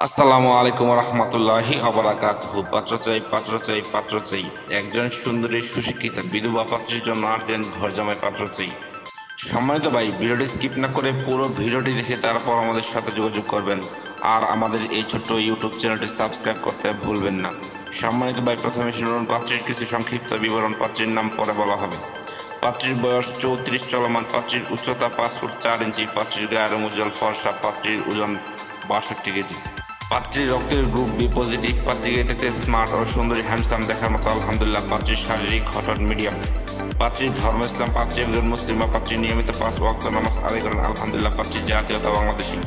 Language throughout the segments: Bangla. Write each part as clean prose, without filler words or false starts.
আসসালামু আলাইকুম রহমতুল্লাহি অবরাকাতুহু। পাত্র চাই, পাত্র চাই, পাত্র চাই। একজন সুন্দরী সুশিক্ষিতা বিধবা পাত্রীর জন্য আর্জেন্ট ঘর জামাই পাত্র চাই। সম্মানিত ভাই, ভিডিওটি স্কিপ না করে পুরো ভিডিওটি দেখে তারপর আমাদের সাথে যোগাযোগ করবেন। আর আমাদের এই ছোট্ট ইউটিউব চ্যানেলটি সাবস্ক্রাইব করতে ভুলবেন না। সম্মানিত ভাই, প্রথমে শুনুন পাত্রীর কিছু সংক্ষিপ্ত বিবরণ। পাত্রীর নাম পরে বলা হবে। পাত্রীর বয়স 34 চলমান। পাত্রীর উচ্চতা 5 ফুট 4 ইঞ্চি। পাত্রীর গায়ের রং উজ্জ্বল ফর্সা। পাত্রীর ওজন 62 কেজি। পাত্রীর রক্তের গ্রুপ বি পজিটিভ। পাত্রীকে দেখতে স্মার্ট ও সুন্দরী হ্যান্ডসাম দেখার মতো আলহামদুলিল্লাহ। পাত্রীর শারীরিক গঠন মিডিয়াম। পাত্রীর ধর্ম ইসলাম। পাত্রী একজন মুসলিম বা পাত্রী নিয়মিত 5 ওয়াক্ত নামাজ আদায় করেন আলহামদুলিল্লাহ। পাত্রীর জাতীয়তা বাংলাদেশী।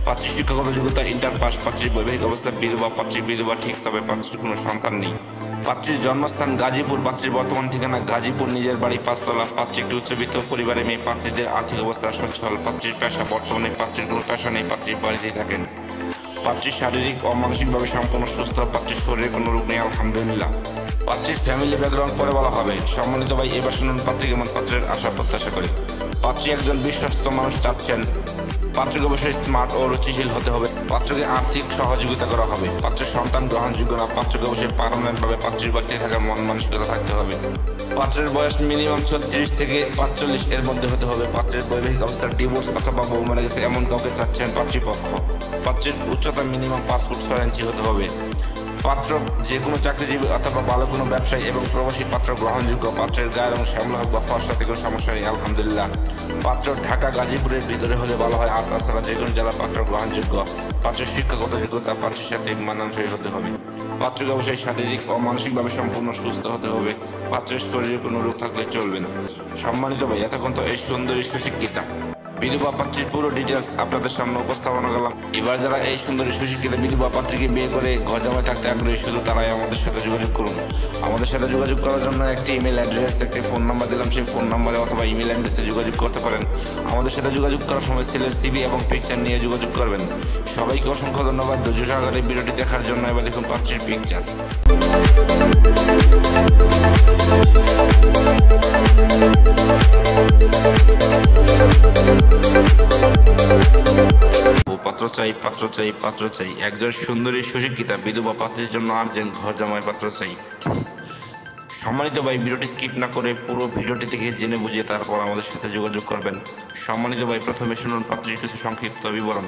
পাত্রীর শিক্ষাগত যোগ্যতা ইন্টার পাস। পাত্রীর বৈবাহিক অবস্থা বিধবা। পাত্রী বিধবা ঠিক, তবে পাত্রীর কোনো সন্তান নেই। পাত্রীর জন্মস্থান গাজীপুর। পাত্রীর বর্তমান ঠিকানা গাজীপুর, নিজের বাড়ি 5 তলা। পাত্রী একটি উচ্চবিত্ত পরিবারের মেয়ে। পাত্রীদের আর্থিক অবস্থা সচ্ছল। পাত্রীর পেশা বর্তমানে পাত্রীর কোনো পেশা নেই। পাত্রীর বাড়িতেই থাকেন। পাত্রী শারীরিক ও মানসিকভাবে সম্পূর্ণ সুস্থ। পাত্রীর শরীরে কোনো রোগ নেই আলহামদুলিল্লাহ। পাত্রীর ফ্যামিলি ব্যাকগ্রাউন্ড পরে বলা হবে। সম্মানিত ভাই, এবার শুনুন পাত্রী কেমন পাত্রের আশা প্রত্যাশা করে। পাত্রী একজন বিশ্বস্ত মানুষ চাচ্ছেন। পাত্রকে অবশ্যই স্মার্ট ও রুচিশীল হতে হবে। পাত্রকে আর্থিক সহযোগিতা করা হবে। পাত্রের সন্তান গ্রহণযোগ্য না। পাত্রকে অবশ্যই পার্মানেন্টভাবে পাত্রীর বাড়িতে থাকার মন মানসিকতা থাকতে হবে। পাত্রের বয়স মিনিমাম 36 থেকে 45 এর মধ্যে হতে হবে। পাত্রের বৈবাহিক অবস্থার ডিভোর্স অথবা বউ মারা গেছে এমন কাউকে চাচ্ছেন পাত্রীপক্ষ। পাত্রের উচ্চতা মিনিমাম 5 ফুট 6 ইঞ্চি হতে হবে। পাত্র যে কোনো চাকরিজীবী অথবা ভালো কোনো ব্যবসায়ী এবং প্রবাসী পাত্র গ্রহণযোগ্য। পাত্রের গায়ের রং শ্যামলা হোক বা ফর্সাতে কোনো সমস্যা নেই আলহামদুলিল্লাহ। পাত্র ঢাকা গাজীপুরের ভিতরে হলে ভালো হয়, আর তাছাড়া যে কোনো জেলা পাত্র গ্রহণযোগ্য। পাত্রের শিক্ষাগত যোগ্যতা পাত্রের সাথে মানানসই হতে হবে। পাত্রকে অবশ্যই শারীরিক ও মানসিকভাবে সম্পূর্ণ সুস্থ হতে হবে। পাত্রের শরীরে কোনো রোগ থাকলে চলবে না। সম্মানিত ভাই, এতক্ষণ তো এই সুন্দরী সুশিক্ষিতা বিধবা পাত্রীর পুরো ডিটেলস আপনাদের সামনে উপস্থাপনা করলাম। এবার যারা এই সুন্দরী সুশিক্ষিত বিধবা পাত্রীকে বিয়ে করে ঘর জামাই থাকতে আগ্রহী, শুধু তারাই আমাদের সাথে যোগাযোগ করুন। আমাদের সাথে যোগাযোগ করার জন্য একটি ইমেল অ্যাড্রেস, একটি ফোন নাম্বার দিলাম। সেই ফোন নাম্বারে অথবা ইমেল অ্যাড্রেসে যোগাযোগ করতে পারেন। আমাদের সাথে যোগাযোগ করার সময় ছেলের সিভি এবং পিকচার নিয়ে যোগাযোগ করবেন। সবাইকে অসংখ্য ধন্যবাদ ধৈর্য সহকারে ভিডিওটি দেখার জন্য। এবার দেখুন পাত্রীর পিকচার। পাত্র চাই, পাত্র চাই, পাত্র চাই। একজন সুন্দরী সুশিক্ষিতা বিধবা পাত্রীর জন্য আর্জেন্ট ঘর জামাই পাত্র চাই। সম্মানিত ভাই, ভিডিওটি স্কিপ না করে পুরো ভিডিওটি দেখে জেনে বুঝে তারপর আমাদের সাথে যোগাযোগ করবেন। সম্মানিত ভাই, প্রথমে শুনুন পাত্রীর কিছু সংক্ষিপ্ত বিবরণ।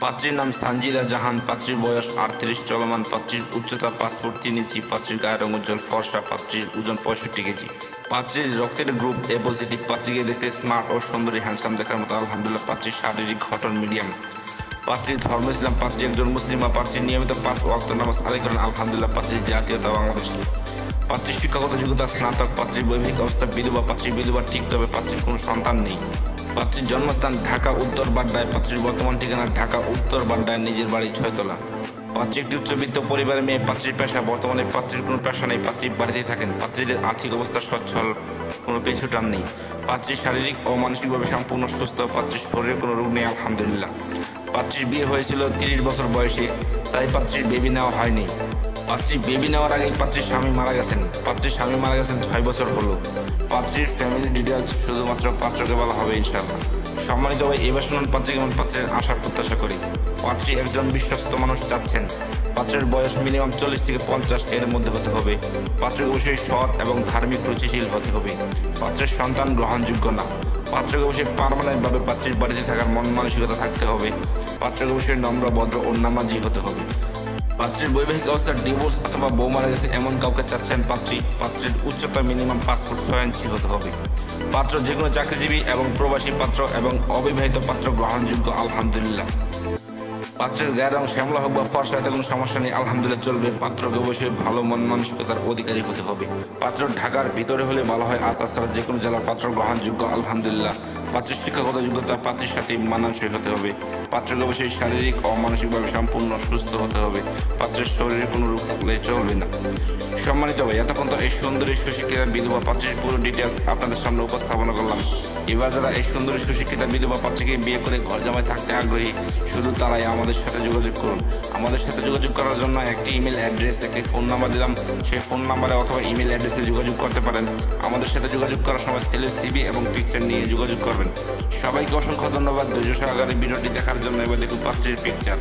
পাত্রীর নাম সানজিদা জাহান। পাত্রীর বয়স 38 চলমান। পাত্রীর উচ্চতা 5 ফুট 3 ইঞ্চি। পাত্রীর গায়ের রং উজ্জ্বল ফর্সা। পাত্রীর ওজন 65 কেজি। পাত্রীর রক্তের গ্রুপ এ পজিটিভ। পাত্রীকে দেখতে স্মার্ট ও সুন্দরী হ্যান্ডসাম দেখার মতো আলহামদুলিল্লাহ। পাত্রীর শারীরিক গঠন মিডিয়াম। পাত্রীর ধর্ম ইসলাম। পাত্রী একজন মুসলিমা। পাত্রী নিয়মিত 5 ওয়াক্ত নামাজ আদায় করেন আলহামদুলিল্লাহ। পাত্রীর জাতীয়তা বাংলাদেশী। পাত্রীর শিক্ষাগত যোগ্যতা স্নাতক। পাত্রীর বৈবাহিক অবস্থা বিধবা। পাত্রী বিধবা ঠিক, তবে পাত্রীর কোনো সন্তান নেই। পাত্রীর জন্মস্থান ঢাকা উত্তর বাড্ডায়। পাত্রীর বর্তমান ঠিকানা ঢাকা উত্তর বাড্ডায়, নিজের বাড়ি 6 তলা। পাত্রী একটি উচ্চবিত্ত পরিবারের মেয়ে। পাত্রীর পেশা বর্তমানে পাত্রীর কোনো পেশা নেই। পাত্রীর বাড়িতেই থাকেন। পাত্রীদের আর্থিক অবস্থা সচ্ছল, কোনো পিছু টান নেই। পাত্রী শারীরিক ও মানসিকভাবে সম্পূর্ণ সুস্থ। পাত্রীর শরীরে কোনো রোগ নেই আলহামদুলিল্লাহ। পাত্রীর বিয়ে হয়েছিল 30 বছর বয়সে, তাই পাত্রীর বেবি নেওয়া হয়নি। পাত্রী বেবি নেওয়ার আগেই পাত্রীর স্বামী মারা গেছেন। পাত্রীর স্বামী মারা গেছেন 6 বছর হলো। পাত্রীর ফ্যামিলি ডিটেলস শুধুমাত্র পাত্রকে বলা হবে ইনশাআল্লাহ। সম্মানিত ভাই, এবার শুনুন পাত্রী কেমন পাত্রের আশার প্রত্যাশা করি। পাত্রী একজন বিশ্বস্ত মানুষ চাচ্ছেন। পাত্রের বয়স মিনিমাম 40 থেকে 50 এর মধ্যে হতে হবে। পাত্রকে অবশ্যই সৎ এবং ধার্মিক রুচিশীল হতে হবে। পাত্রের সন্তান গ্রহণযোগ্য না। পাত্রকে অবশ্যই পার্মানেন্টভাবে পাত্রীর বাড়িতে থাকার মন মানসিকতা থাকতে হবে। পাত্রকে অবশ্যই নম্র ভদ্র ও নামাজি হতে হবে। পাত্রীর বৈবাহিক অবস্থার ডিভোর্স অথবা বউ মারা গেছে এমন কাউকে চাচ্ছেন পাত্রী। পাত্রের উচ্চতা মিনিমাম 5 ফুট 6 ইঞ্চি হতে হবে। পাত্র যে কোনো চাকরিজীবী এবং প্রবাসী পাত্র এবং অবিবাহিত পাত্র গ্রহণযোগ্য আলহামদুলিল্লাহ। পাত্রের গায়ের রং শ্যামলা হোক বা ফর্সা, এতে কোনো সমস্যা নেই আলহামদুলিল্লাহ, চলবে। পাত্রকে অবশ্যই ভালো মন মানসিকতার অধিকারী হতে হবে। পাত্র ঢাকার ভিতরে হলে ভালো হয়, আর তাছাড়া যে কোনো জেলার পাত্র গ্রহণযোগ্য আলহামদুলিল্লাহ। পাত্রের শিক্ষাগত যোগ্যতা পাত্রের সাথে মানানসই হতে হবে। পাত্রকে অবশ্যই শারীরিক ও মানসিকভাবে সম্পূর্ণ সুস্থ হতে হবে। পাত্রের শরীরে কোনো রোগ থাকলে চলবে না। সম্মানিত ভাই, এতক্ষণ তো এই সুন্দরী সুশিক্ষিতা বিধবা পাত্রীর পুরো ডিটেলস আপনাদের সামনে উপস্থাপনা করলাম। এবার যারা এই সুন্দরী সুশিক্ষিতা বিধবা পাত্রীকে বিয়ে করে ঘর জামাই থাকতে আগ্রহী, শুধু তারাই আমাদের সাথে যোগাযোগ করুন। আমাদের সাথে যোগাযোগ করার জন্য একটি ইমেল অ্যাড্রেস, একটি ফোন নাম্বার দিলাম। সেই ফোন নাম্বারে অথবা ইমেল অ্যাড্রেসে যোগাযোগ করতে পারেন। আমাদের সাথে যোগাযোগ করার সময় ছেলের সিভি এবং পিকচার নিয়ে যোগাযোগ করবেন। সবাইকে অসংখ্য ধন্যবাদ ধৈর্য সহকারে ভিডিওটি দেখার জন্য। এবার দেখুন পাত্রীর পিকচার।